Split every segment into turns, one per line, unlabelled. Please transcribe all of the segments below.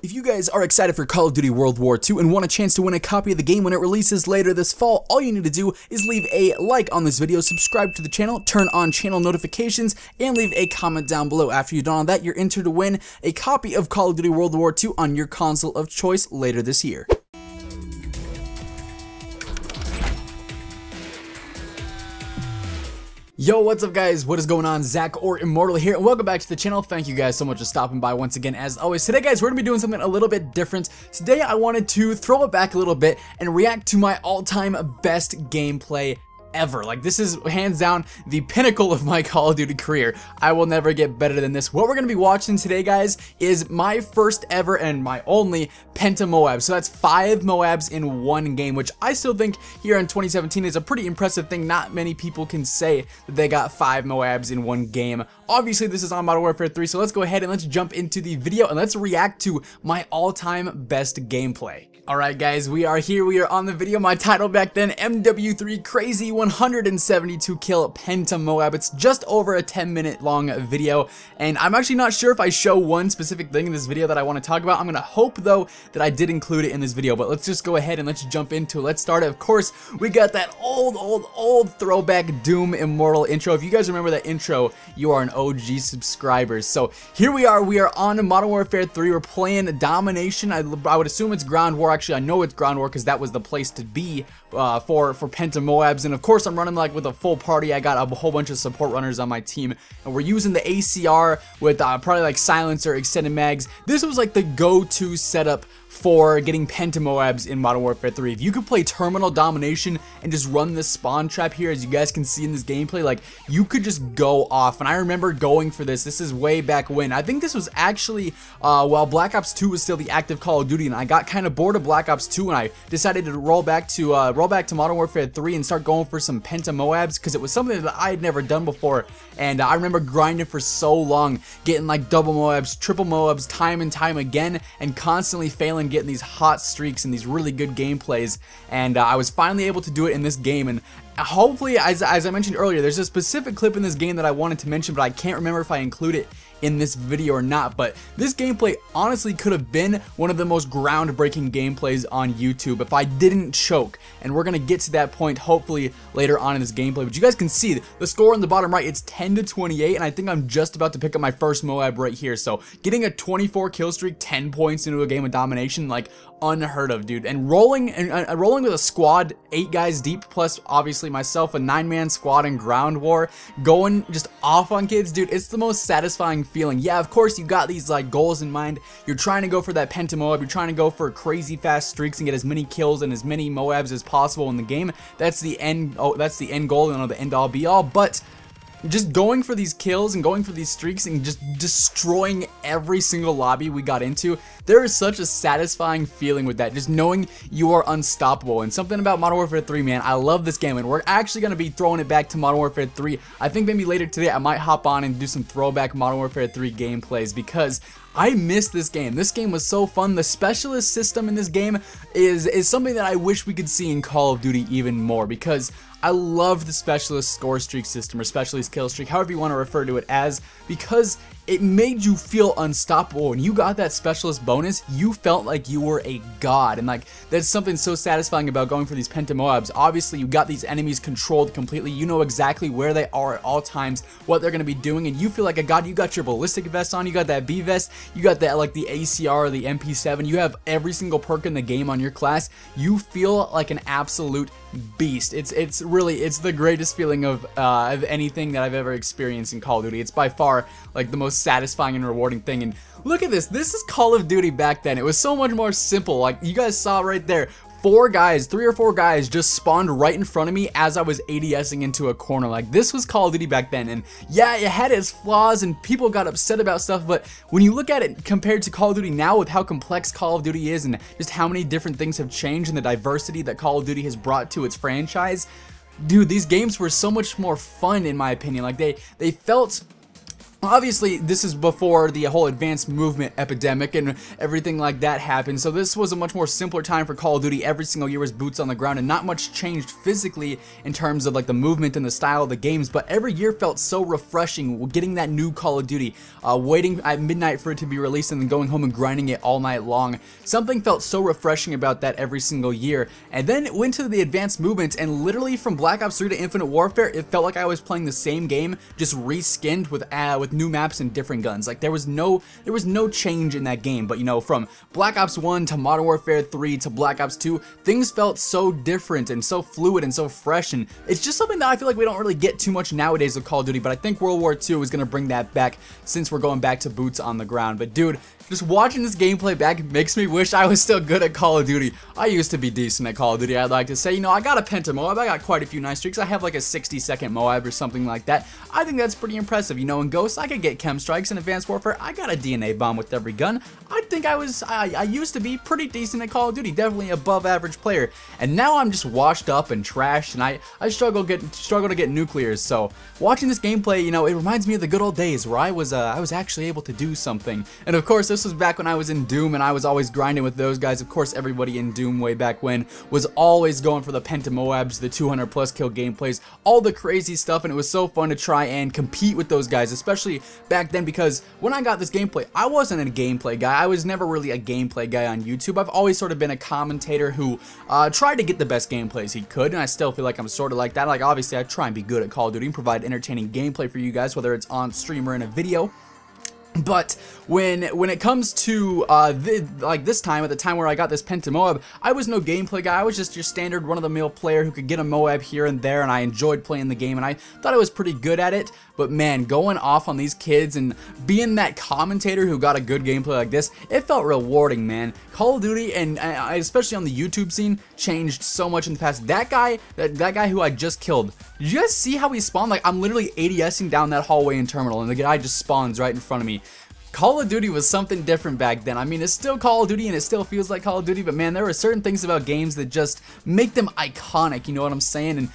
If you guys are excited for Call of Duty World War II and want a chance to win a copy of the game when it releases later this fall, all you need to do is leave a like on this video, subscribe to the channel, turn on channel notifications, and leave a comment down below. After you've done all that, you're entered to win a copy of Call of Duty World War II on your console of choice later this year. Yo, what's up guys? What is going on? Zach or Immortal here, and welcome back to the channel. Thank you guys so much for stopping by once again. As always, today guys, we're gonna be doing something a little bit different. Today I wanted to throw it back a little bit and react to my all-time best gameplay ever. Like, this is hands down the pinnacle of my Call of Duty career. I will never get better than this. What we're gonna be watching today, guys, is my first ever and my only Penta Moab. So that's 5 Moabs in one game, which I still think here in 2017 is a pretty impressive thing. Not many people can say that they got 5 Moabs in one game. Obviously, this is on Modern Warfare 3, so let's go ahead and let's jump into the video and let's react to my all-time best gameplay. Alright guys, we are here, we are on the video. My title back then, MW3 Crazy 172 kill Penta Moab. It's just over a 10-minute long video, and I'm actually not sure if I show one specific thing in this video that I want to talk about. I'm gonna hope though that I did include it in this video, but let's just go ahead and let's jump into it. Let's start it. Of course, we got that old throwback Doom Immortal intro. If you guys remember that intro, you are an OG subscribers. So here we are on Modern Warfare 3. We're playing Domination. I would assume it's Ground War. Actually, I know it's Ground War because that was the place to be for Penta Moabs. And of course, I'm running like with a full party. I got a whole bunch of support runners on my team, and we're using the ACR with probably like silencer, extended mags. This was like the go-to setup for getting Penta Moabs in Modern Warfare 3. If you could play Terminal Domination and just run this spawn trap here, as you guys can see in this gameplay, like, you could just go off. And I remember going for this. This is way back when. I think this was actually while Black Ops 2 was still the active Call of Duty, and I got kind of bored of Black Ops 2, and I decided to roll back to Modern Warfare 3 and start going for some Penta Moabs, because it was something that I had never done before. And I remember grinding for so long, getting like double Moabs, triple Moabs, time and time again, and constantly failing, getting these hot streaks and these really good gameplays. And I was finally able to do it in this game, and hopefully, as I mentioned earlier, there's a specific clip in this game that I wanted to mention, but I can't remember if I include it in this video or not. But this gameplay honestly could have been one of the most groundbreaking gameplays on YouTube if I didn't choke, and we're gonna get to that point hopefully later on in this gameplay. But you guys can see the score on the bottom right, it's 10-28, and I think I'm just about to pick up my first Moab right here. So getting a 24 kill streak, 10 points into a game of Domination, like, unheard of, dude. And rolling with a squad 8 guys deep, plus obviously myself, a 9-man squad in Ground War, going just off on kids, dude. It's the most satisfying feeling. Yeah, of course you got these like goals in mind. You're trying to go for that Penta Moab. You're trying to go for crazy fast streaks and get as many kills and as many Moabs as possible in the game. That's the end. Oh, that's the end goal, the end all be all. But just going for these kills and going for these streaks and just destroying every single lobby we got into, there is such a satisfying feeling with that, just knowing you are unstoppable. And something about Modern Warfare 3, man, I love this game, and we're actually going to be throwing it back to Modern Warfare 3. I think maybe later today I might hop on and do some throwback Modern Warfare 3 gameplays, because I miss this game. This game was so fun. The specialist system in this game is something that I wish we could see in Call of Duty even more, because I love the specialist score streak system, or specialist kill streak, however you want to refer to it as, because it made you feel unstoppable. When you got that specialist bonus, you felt like you were a god, and like, that's something so satisfying about going for these Penta Moabs. Obviously, you got these enemies controlled completely. You know exactly where they are at all times, what they're going to be doing, and you feel like a god. You got your ballistic vest on, you got that B vest, you got that like the ACR or the MP7, you have every single perk in the game on your class. You feel like an absolute beast. It's the greatest feeling of anything that I've ever experienced in Call of Duty. It's by far like the most satisfying and rewarding thing. And look at this. This is Call of Duty back then. It was so much more simple. Like, you guys saw right there, 3 or 4 guys just spawned right in front of me as I was ADSing into a corner. Like, this was Call of Duty back then, and yeah, it had its flaws and people got upset about stuff, but when you look at it compared to Call of Duty now, with how complex Call of Duty is and just how many different things have changed and the diversity that Call of Duty has brought to its franchise, dude, these games were so much more fun in my opinion. Like, they felt Obviously, this is before the whole advanced movement epidemic and everything like that happened, so this was a much more simpler time for Call of Duty. Every single year was boots on the ground, and not much changed physically in terms of like the movement and the style of the games, but every year felt so refreshing getting that new Call of Duty, waiting at midnight for it to be released and then going home and grinding it all night long. Something felt so refreshing about that every single year. And then it went to the advanced movements, and literally from Black Ops 3 to Infinite Warfare, it felt like I was playing the same game, just reskinned with new maps and different guns. Like there was no change in that game. But you know, from Black Ops 1 to Modern Warfare 3 to Black Ops 2, things felt so different and so fluid and so fresh, and it's just something that I feel like we don't really get too much nowadays with Call of Duty, but I think World War II is going to bring that back since we're going back to boots on the ground. But dude, just watching this gameplay back makes me wish I was still good at Call of Duty. I used to be decent at Call of Duty, I'd like to say. You know, I got a Penta Moab, I got quite a few nice streaks. I have like a 60-second Moab or something like that. I think that's pretty impressive. You know, in Ghosts, I could get chem strikes. In Advanced Warfare, I got a DNA bomb with every gun. I think I used to be pretty decent at Call of Duty, definitely above average player. And now I'm just washed up and trashed, and I struggle to get nuclears. So watching this gameplay, you know, it reminds me of the good old days where I was actually able to do something. And of course, this was back when I was in Doom, and I was always grinding with those guys. Of course, everybody in Doom way back when was always going for the Penta Moabs, the 200+ kill gameplays, all the crazy stuff, and it was so fun to try and compete with those guys, especially back then, because when I got this gameplay, I wasn't a gameplay guy. I was never really a gameplay guy on YouTube. I've always sort of been a commentator who tried to get the best gameplays he could, and I still feel like I'm sort of like that. Like, obviously, I try and be good at Call of Duty and provide entertaining gameplay for you guys, whether it's on stream or in a video. But when it comes to like this time, at the time where I got this Penta Moab, I was no gameplay guy. I was just your standard run-of-the-mill player who could get a Moab here and there, and I enjoyed playing the game, and I thought I was pretty good at it. But man, going off on these kids and being that commentator who got a good gameplay like this, it felt rewarding, man. Call of Duty, and especially on the YouTube scene, changed so much in the past. That guy who I just killed, did you guys see how he spawned? Like, I'm literally ADSing down that hallway in Terminal, and the guy just spawns right in front of me. Call of Duty was something different back then. I mean, it's still Call of Duty and it still feels like Call of Duty, but man, there are certain things about games that just make them iconic, you know what I'm saying? And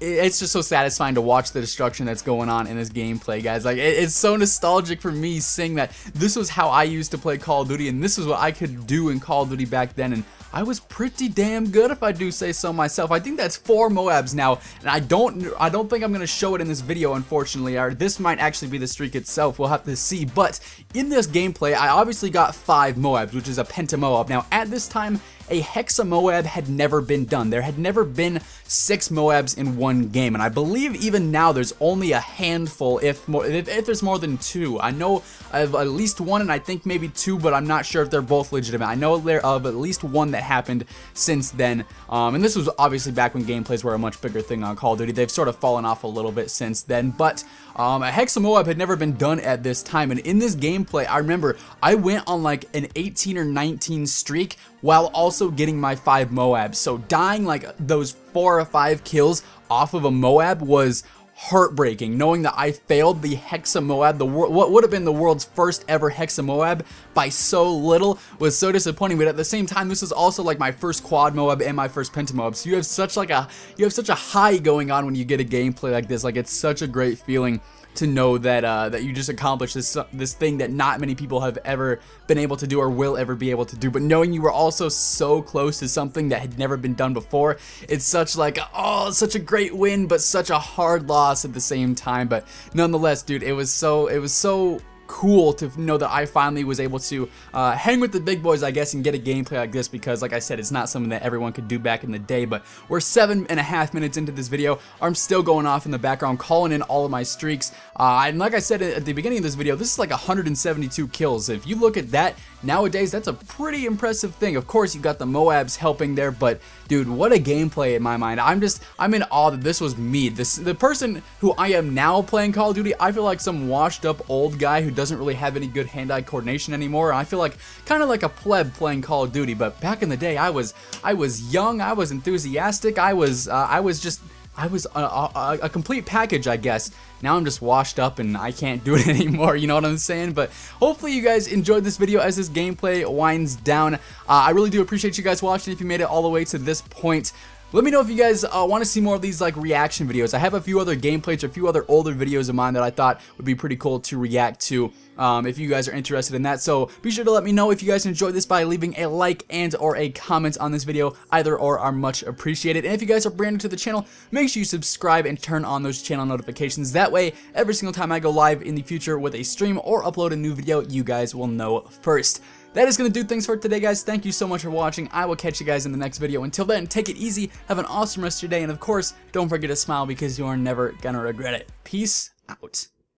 it's just so satisfying to watch the destruction that's going on in this gameplay, guys. Like, it's so nostalgic for me seeing that this was how I used to play Call of Duty, and this was what I could do in Call of Duty back then, and I was pretty damn good, if I do say so myself. I think that's 4 Moabs now, and I don't think I'm gonna show it in this video, unfortunately, or this might actually be the streak itself. We'll have to see. But in this gameplay, I obviously got 5 Moabs, which is a Penta Moab. Now, at this time, a Hexa Moab had never been done. There had never been 6 Moabs in one game, and I believe even now there's only a handful, if there's more than 2. I know of at least 1, and I think maybe 2, but I'm not sure if they're both legitimate. I know there of at least 1 that happened since then, and this was obviously back when gameplays were a much bigger thing on Call of Duty. They've sort of fallen off a little bit since then, but a Hexa Moab had never been done at this time, and in this gameplay, I remember I went on like an 18 or 19 streak while also getting my 5 Moabs. So dying like those 4 or 5 kills off of a Moab was heartbreaking, knowing that I failed the Hexa Moab, what would have been the world's first ever Hexa Moab, by so little was so disappointing. But at the same time, this was also like my first quad Moab and my first Penta Moab. So you have such a high going on when you get a gameplay like this. Like, it's such a great feeling to know that that you just accomplished this thing that not many people have ever been able to do or will ever be able to do. But knowing you were also so close to something that had never been done before, it's such like, oh, such a great win, but such a hard loss at the same time. But nonetheless, dude, it was so cool to know that I finally was able to hang with the big boys, I guess, and get a gameplay like this, because like I said, it's not something that everyone could do back in the day. But we're 7.5 minutes into this video. I'm still going off in the background, calling in all of my streaks, and like I said at the beginning of this video, this is like 172 kills. If you look at that nowadays, that's a pretty impressive thing. Of course, you got the Moabs helping there, but dude, what a gameplay in my mind. I'm in awe that this was me. The person who I am now playing Call of Duty, I feel like some washed up old guy who doesn't really have any good hand-eye coordination anymore. I feel like kind of like a pleb playing Call of Duty. But back in the day, I was young, I was enthusiastic, I was a complete package, I guess. Now I'm just washed up and I can't do it anymore, you know what I'm saying? But hopefully you guys enjoyed this video as this gameplay winds down. I really do appreciate you guys watching if you made it all the way to this point. Let me know if you guys want to see more of these like reaction videos. I have a few other gameplays or a few other older videos of mine that I thought would be pretty cool to react to if you guys are interested in that. So be sure to let me know if you guys enjoyed this by leaving a like and or a comment on this video. Either or are much appreciated. And if you guys are brand new to the channel, make sure you subscribe and turn on those channel notifications. That way, every single time I go live in the future with a stream or upload a new video, you guys will know first. That is going to do things for today, guys. Thank you so much for watching. I will catch you guys in the next video. Until then, take it easy, have an awesome rest of your day, and of course, don't forget to smile because you are never gonna regret it. Peace out.